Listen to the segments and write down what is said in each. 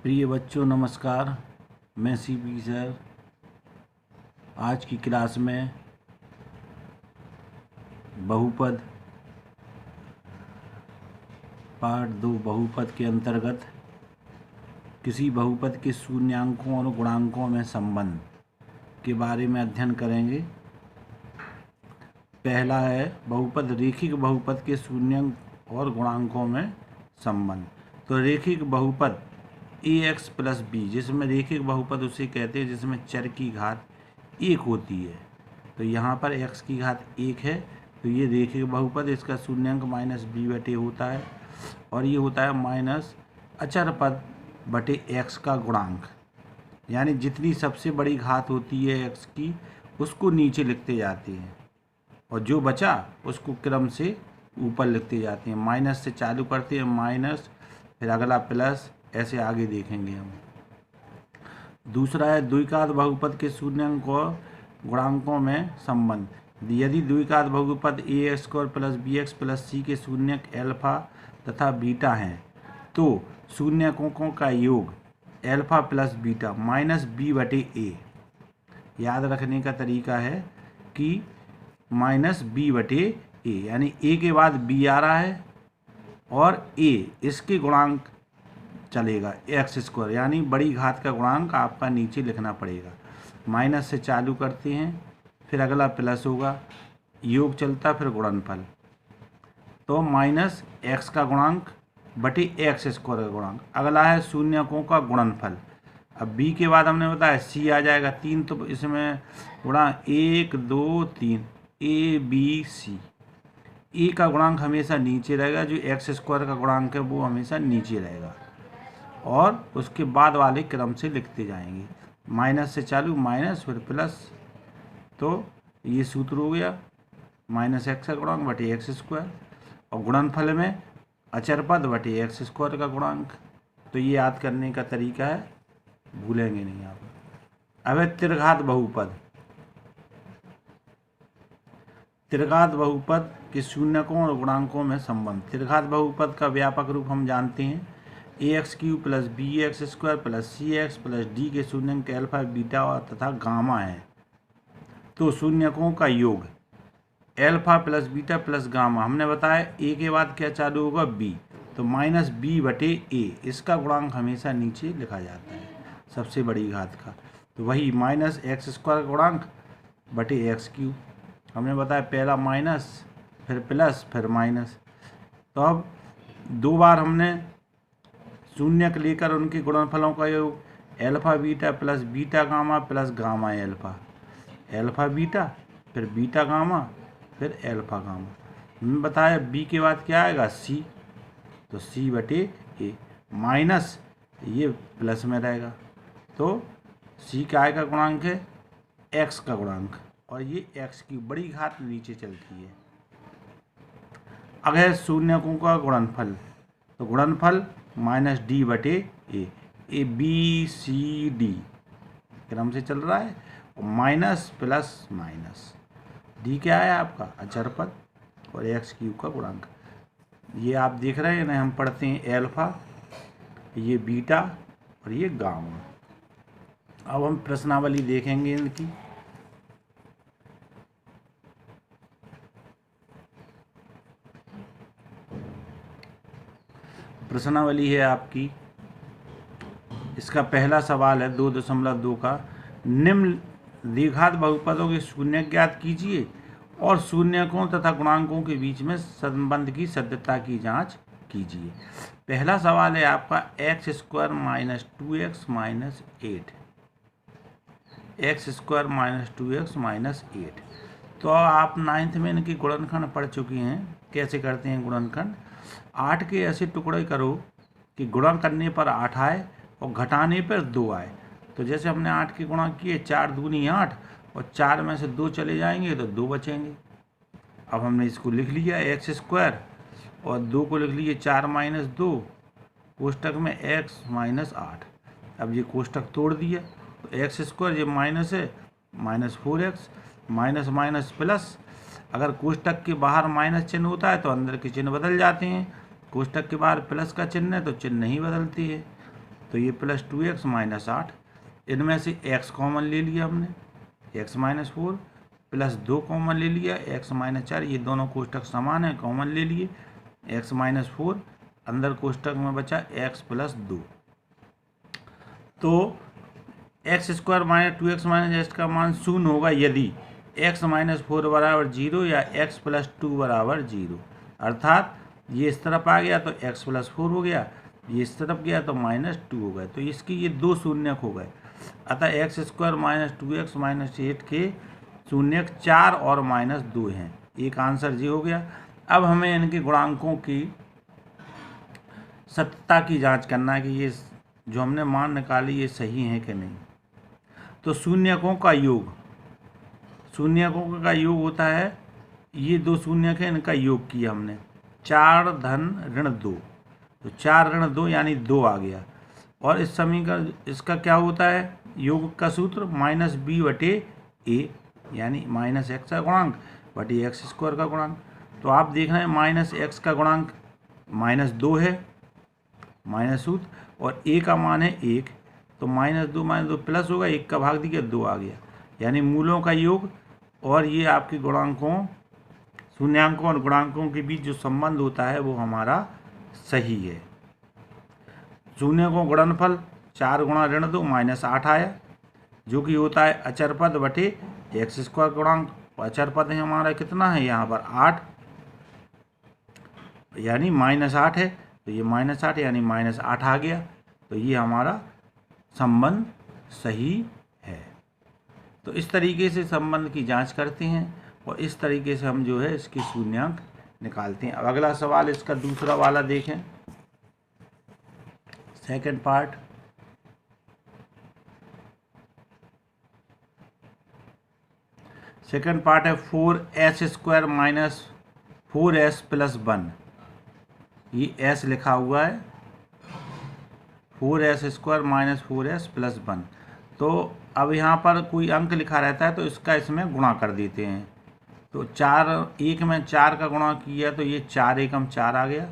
प्रिय बच्चों नमस्कार। मैं सीपी सर आज की क्लास में बहुपद पार्ट 2 बहुपद के अंतर्गत किसी बहुपद के शून्यांकों और गुणांकों में संबंध के बारे में अध्ययन करेंगे। पहला है बहुपद रेखिक बहुपद के शून्यांक और गुणांकों में संबंध। तो रेखिक बहुपद ax प्लस बी, जिसमें रेखिक बहुपद उसे कहते हैं जिसमें चर की घात 1 होती है। तो यहाँ पर x की घात 1 है, तो ये रेखिक बहुपद, इसका शून्यांक माइनस बी बटे होता है और ये होता है माइनस अचर पद बटे x का गुणांक। यानी जितनी सबसे बड़ी घात होती है x की उसको नीचे लिखते जाते हैं और जो बचा उसको क्रम से ऊपर लिखते जाते हैं। माइनस से चालू करते हैं, माइनस, फिर अगला प्लस, ऐसे आगे देखेंगे हम। दूसरा है द्विघात बहुपद के शून्यांक और गुणांकों में संबंध। यदि द्विघात बहुपद a square plus b x plus c के शून्यक एल्फा तथा बीटा हैं तो शून्यकों का योग alpha plus beta minus b बटे ए। याद रखने का तरीका है कि माइनस बी बटे ए, यानी ए के बाद बी आ रहा है और ए इसके गुणांक चलेगा एक्स स्क्वायर, यानी बड़ी घात का गुणांक आपका नीचे लिखना पड़ेगा। माइनस से चालू करते हैं, फिर अगला प्लस होगा, योग चलता, फिर गुणनफल। तो माइनस एक्स का गुणांक बटे एक्स स्क्वायर का गुणांक। अगला है शून्यकों का गुणनफल। अब बी के बाद हमने बताया सी आ जाएगा 3, तो इसमें गुणा 1 2 3 ए बी सी। ए का गुणांक हमेशा नीचे रहेगा, जो एक्स स्क्वायर का गुणांक है वो हमेशा नीचे रहेगा और उसके बाद वाले क्रम से लिखते जाएंगे। माइनस से चालू, माइनस फिर प्लस, तो ये सूत्र हो गया माइनस एक्स का गुणांक बटे एक्स स्क्वायर और गुणनफल में अचर पद बटे एक्स स्क्वायर का गुणांक। तो ये याद करने का तरीका है, भूलेंगे नहीं आप। अब है त्रिघात बहुपद। त्रिघात बहुपद के शून्यकों और गुणांकों में संबंध। त्रिघात बहुपद का व्यापक रूप हम जानते हैं a x cube plus b x square plus c x plus d के शून्यक एल्फा बीटा तथा गामा है। तो शून्यकों का योग alpha plus beta plus gamma. हमने बताया ए के बाद क्या चालू होगा बी, तो माइनस बी बटे ए, इसका गुणांक हमेशा नीचे लिखा जाता है सबसे बड़ी घात का। तो वही माइनस एक्स स्क्वायर का गुणांक बटे एक्स क्यू। हमने बताया पहला माइनस फिर प्लस फिर माइनस। तो अब दो बार हमने शून्यक लेकर उनके गुणनफलों का योग alpha beta plus beta gamma plus gamma alpha, alpha beta फिर बीटा गामा फिर एल्फा गामा। हमने बताया बी के बाद क्या आएगा सी, तो सी बटे ए, माइनस ये प्लस में रहेगा, तो सी का आएगा गुणांक है एक्स का गुणांक और ये एक्स की बड़ी घात नीचे चलती है। अगर शून्यकों का गुणनफल, तो गुणनफल माइनस डी बटे ए बी सी डी क्रम से चल रहा है और माइनस प्लस माइनस। डी क्या है आपका अचर पद और एक्स क्यू का गुणांक। ये आप देख रहे हैं ना, हम पढ़ते हैं एल्फा, ये बीटा और ये गामा। अब हम प्रश्नावली देखेंगे इनकी। प्रश्नावली है आपकी, इसका पहला सवाल है 2.2 का। निम्न द्विघात बहुपदों के शून्यक ज्ञात कीजिए और शून्यकों तथा गुणांकों के बीच में संबंध की सत्यता की जांच कीजिए। पहला सवाल है आपका x square minus 2x minus 8, x square minus 2x minus 8। तो आप 9th में इनके गुणनखंड पढ़ चुके हैं, कैसे करते हैं गुणनखंड। 8 के ऐसे टुकड़े करो कि गुणा करने पर 8 आए और घटाने पर 2 आए। तो जैसे हमने 8 के गुणा किए, 4 दूनी 8 और 4 में से 2 चले जाएंगे तो 2 बचेंगे। अब हमने इसको लिख लिया एक्स स्क्वायर और 2 को लिख लिए 4 माइनस 2 कोष्टक में एक्स माइनस 8। अब ये कोष्टक तोड़ दिया, तो एक्स स्क्वायर ये माइनस है minus 4x minus minus plus. अगर कोष्टक के बाहर माइनस चिन्ह होता है तो अंदर के चिन्ह बदल जाते हैं, कोष्टक के बाहर प्लस का चिन्ह है तो चिन्ह नहीं बदलती है। तो ये +2x माइनस 8, इनमें से x कॉमन ले लिया हमने, x माइनस 4 प्लस 2 कॉमन ले लिया, x माइनस 4, ये दोनों कोष्टक समान है, कॉमन ले लिए, x माइनस 4, अंदर कोष्टक में बचा x प्लस 2। तो x square minus 2x minus S का मान 0 होगा यदि x माइनस 4 बराबर 0 या x प्लस 2 बराबर 0, अर्थात ये इस तरफ आ गया तो x प्लस 4 हो गया, ये इस तरफ गया तो -2 हो गए, तो इसकी ये दो शून्यक हो गए। अतः x square minus 2x minus 8 के शून्यक 4 और -2 हैं, एक आंसर जी हो गया। अब हमें इनके गुणांकों की सत्यता की जांच करना है कि ये जो हमने मान निकाली ये सही है कि नहीं। तो शून्यकों का योग, शून्यकों का योग होता है, ये दो शून्यक है, इनका योग किया हमने, 4 धन ऋण 2, तो 4 ऋण 2 यानी 2 आ गया। और इस समीकरण इसका क्या होता है, योग का सूत्र -b/a यानी -x का गुणांक बटे x स्क्वायर का गुणांक। तो आप देख रहे हैं -x का गुणांक -2 है, माइनस सूत्र, और a का मान है 1, तो -2 प्लस होगा, 1 का भाग दिया 2 आ गया, यानी मूलों का योग। और ये आपके गुणांकों, शून्यांकों और गुणांकों के बीच जो संबंध होता है वो हमारा सही है। शून्यकों गुणनफल 4 गुणा ऋण 2 -8 आया, जो कि होता है अचर पद बटे एक्स स्क्वायर गुणांक। अचर पद है हमारा कितना है यहाँ पर 8, यानी -8 है, तो ये -8 यानी -8 आ गया, तो ये हमारा संबंध सही है। तो इस तरीके से संबंध की जांच करते हैं और इस तरीके से हम जो है इसके शून्यांक निकालते हैं। अब अगला सवाल इसका दूसरा वाला देखें, सेकंड पार्ट। सेकंड पार्ट है 4s² माइनस 4s प्लस 1, ये s लिखा हुआ है, 4s² माइनस 4s प्लस 1। तो अब यहाँ पर कोई अंक लिखा रहता है तो इसका इसमें गुणा कर देते हैं। तो 4 1 में 4 का गुणा किया तो ये 4 एकम 4 आ गया।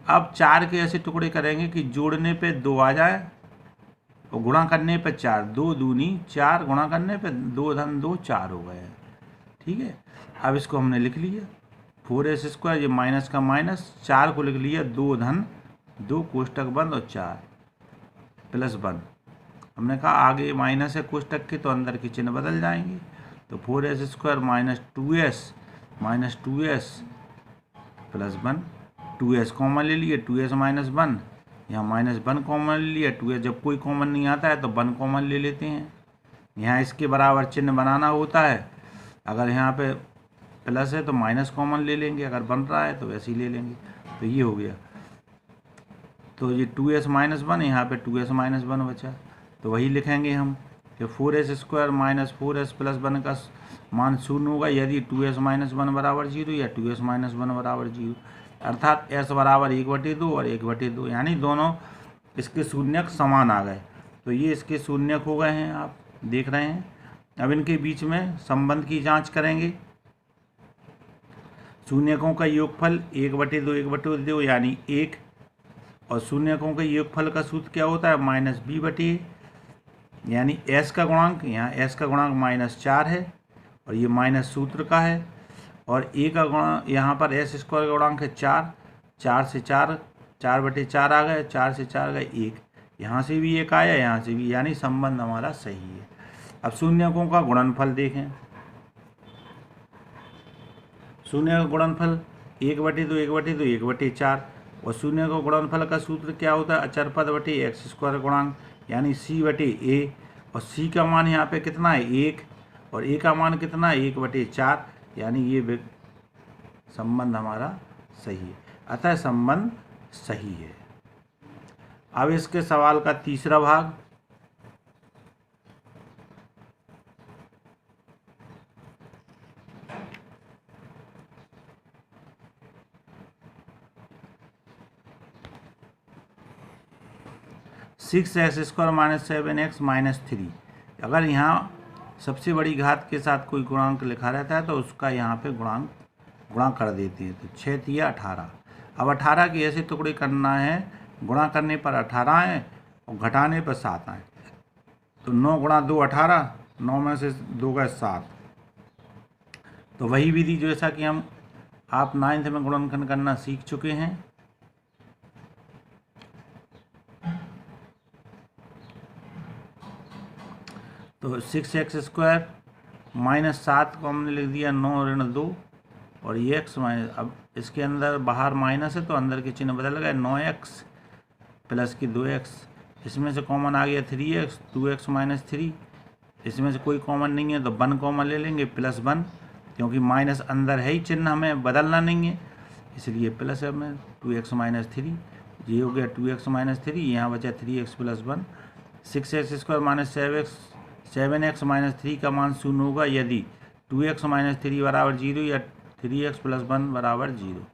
अब 4 के ऐसे टुकड़े करेंगे कि जोड़ने पे 2 आ जाए और गुणा करने पे 4, 2 दूनी 4, गुणा करने पे 2 धन 2 4 हो गए। ठीक है, अब इसको हमने लिख लिया 4s², ये माइनस का माइनस, 4 को लिख लिया 2 धन 2 कोष्टक बंद और 4 प्लस 1। हमने कहा आगे माइनस है कोष्टक के तो अंदर के चिन्ह बदल जाएंगे, तो 4s² minus 2s plus 1, 2s common ले लिए, 2s माइनस 1, यहाँ -1 कॉमन ले लिया, 2s जब कोई कॉमन नहीं आता है तो 1 कॉमन ले लेते हैं। यहाँ इसके बराबर चिन्ह बनाना होता है, अगर यहाँ पे प्लस है तो माइनस कॉमन ले लेंगे, अगर बन रहा है तो वैसे ही ले लेंगे। तो ये हो गया, तो ये 2s माइनस 1, यहाँ पे 2s माइनस 1 बचा, तो वही लिखेंगे हम कि 4s² माइनस 4s प्लस 1 का मान 0 होगा यदि 2s माइनस 1 बराबर 0 या 2s माइनस 1 बराबर 0, अर्थात s बराबर 1/2 और 1/2, यानी दोनों इसके शून्यक समान आ गए। तो ये इसके शून्यक हो गए हैं, आप देख रहे हैं। अब इनके बीच में संबंध की जांच करेंगे। शून्यकों का योगफल 1/2 1/2 यानी 1, और शून्यकों के योगफल का सूत्र क्या होता है -b/a, यानी s का गुणांक, यहाँ s का गुणांक -4 है और ये माइनस सूत्र का है, और a का गुणांक यहाँ पर s² का गुणांक है 4, 4 से 4, 4/4 आ गए, 4 से 4 गए 1, यहाँ से भी 1 आया, यहाँ से भी, यानी संबंध हमारा सही है। अब शून्यकों का गुणनफल देखें। शून्य का गुणनफल 1/2 1/2 1/4, और शून्य का गुणनफल का सूत्र क्या होता है अचर पद बटे x² गुणांक, यानी c/a, और c का मान यहाँ पे कितना है 1 और a का मान कितना है 1/4, यानी ये संबंध हमारा सही है, अतः संबंध सही है। अब इसके सवाल का तीसरा भाग, (6x² माइनस 7x माइनस 3). अगर यहाँ सबसे बड़ी घात के साथ कोई गुणांक लिखा रहता है तो उसका यहाँ पे गुणा कर देते हैं, तो 6 तिया 18। अब 18 के ऐसे टुकड़े करना है, गुणा करने पर 18 है और घटाने पर 7 आए। तो 9 गुणा 2 18, 9 में से 2 गए 7। तो वही विधि जैसा कि हम आप 9th में गुणनखंड करना सीख चुके हैं। तो 6x² माइनस 7 को हमने लिख दिया 9 ऋण 2 और ये x माइनस, अब इसके अंदर बाहर माइनस है तो अंदर के चिन्ह बदल गए, 9x प्लस की 2x, इसमें से कॉमन आ गया 3x, 2x माइनस 3, इसमें से कोई कॉमन नहीं है तो 1 कॉमन ले लेंगे प्लस 1, क्योंकि माइनस अंदर है ही, चिन्ह हमें बदलना नहीं है इसलिए प्लस है में 2x माइनस 3, ये हो गया 2x माइनस 3, यहाँ बचा 3x plus 1। 6x² minus 7x minus 3 का मान 0 होगा यदि 2x माइनस 3 बराबर 0 या 3x प्लस 1 बराबर 0।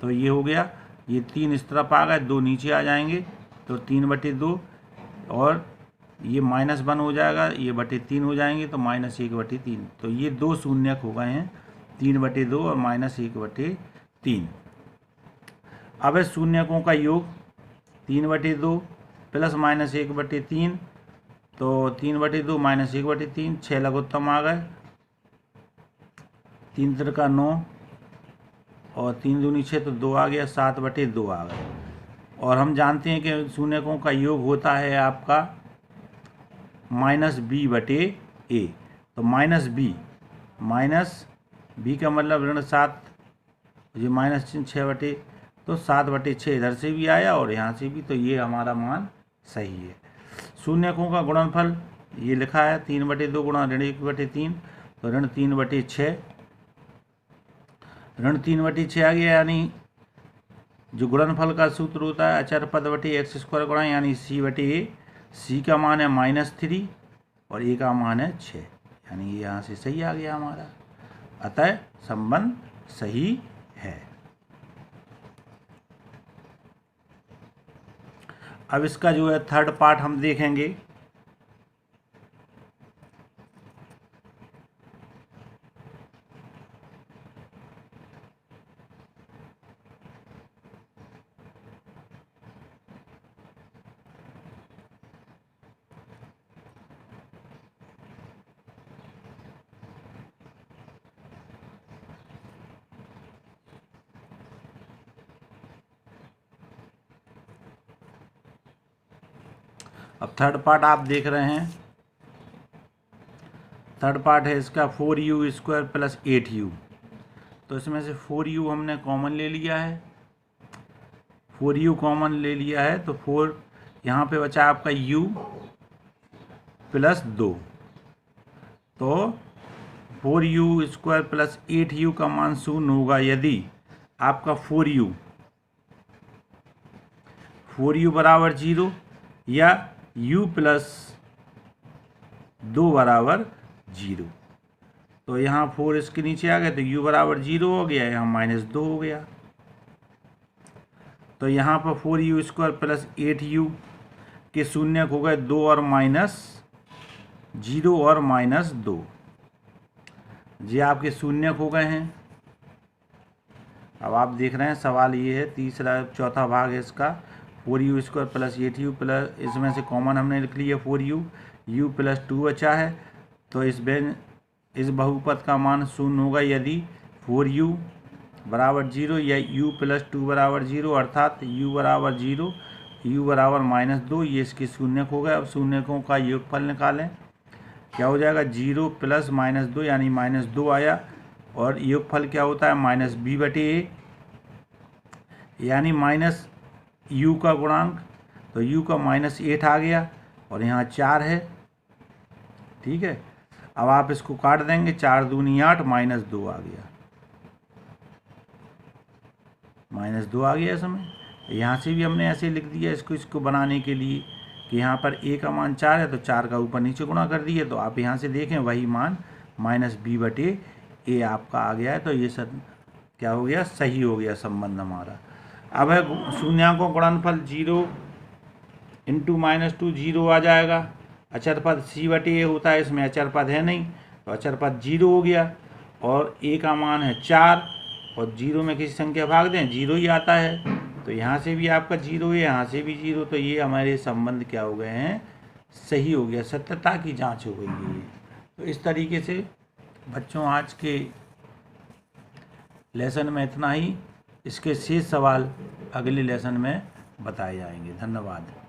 तो ये हो गया, ये 3 इस तरफ आ गए, 2 नीचे आ जाएंगे तो 3/2 और ये -1 हो जाएगा, ये /3 हो जाएंगे तो -1/3। तो ये 2 शून्यक हो गए हैं, 3/2 और -1/3। अब इस शून्यकों का योग 3/2 प्लस -1/3, तो 3/2 -1/3, 6 लघुत्तम आ गए, 3 त्रिका 9 और 3 दूनी 6 तो 2 आ गया, 7/2 आ गए। और हम जानते हैं कि शून्यकों का योग होता है आपका -b/a, तो -b का मतलब ऋण 7, ये माइनस चिन्ह 6 तो 7/6 इधर से भी आया और यहाँ से भी, तो ये हमारा मान सही है। शून्यकों का गुणनफल ये लिखा है 3/2 गुणा ऋण 1/3, तो ऋण 3/6, ऋण 3/6 आ गया, यानी जो गुणनफल का सूत्र होता है अचर पद बटे x² गुणा यानी c/a, c का मान है -3 और a का मान है 6, यानी ये यहाँ से सही आ गया हमारा, अतः संबंध सही है। अब इसका जो है थर्ड पार्ट हम देखेंगे। अब थर्ड पार्ट आप देख रहे हैं, थर्ड पार्ट है इसका 4u² प्लस 8u। तो इसमें से 4u हमने कॉमन ले लिया है, 4u कॉमन ले लिया है तो 4 यहाँ पे बचा आपका u प्लस 2, तो 4u² प्लस 8u का मान 0 होगा यदि आपका 4u बराबर 0 या u प्लस 2 बराबर 0। तो यहाँ 4 इसके नीचे आ गए तो u बराबर 0 हो गया, यहाँ -2 हो गया। तो यहाँ पर 4u² प्लस 8u के शून्यक हो गए 2 और -0 और -2, ये आपके शून्यक हो गए हैं। अब आप देख रहे हैं सवाल ये है, तीसरा चौथा भाग है इसका, 4u² प्लस 8u प्लस, इसमें से कॉमन हमने लिख लिया 4u, u प्लस 2 बचा है, तो इस बहुपद का मान 0 होगा यदि 4u बराबर 0 या u प्लस 2 बराबर 0, अर्थात u बराबर 0, u बराबर -2, ये इसके शून्यक हो गए। अब शून्यकों का योगफल निकालें, क्या हो जाएगा 0 प्लस -2 यानी -2 आया, और योगफल क्या होता है -b/a, यानी माइनस u का गुणांक, तो u का -8 आ गया और यहाँ 4 है, ठीक है। अब आप इसको काट देंगे, 4 दूनी 8, -2 आ गया, -2 आ गया इसमें। यहाँ से भी हमने ऐसे लिख दिया इसको बनाने के लिए कि यहाँ पर a का मान 4 है तो 4 का ऊपर नीचे गुणा कर दिए, तो आप यहाँ से देखें वही मान -b/a आपका आ गया है। तो ये सब क्या हो गया, सही हो गया संबंध हमारा। अब है शून्यकों गुणनफल 0 इंटू -2 0 आ जाएगा, अचर पद c/a होता है, इसमें अचर पद है नहीं तो अचर पद 0 हो गया, और a का मान है 4 और 0 में किसी संख्या भाग दें 0 ही आता है, तो यहाँ से भी आपका 0 है, यहाँ से भी 0, तो ये हमारे संबंध क्या हो गए हैं, सही हो गया, सत्यता की जांच हो गई है। तो इस तरीके से बच्चों आज के लेसन में इतना ही। इसके शेष सवाल अगले लेसन में बताए जाएंगे। धन्यवाद।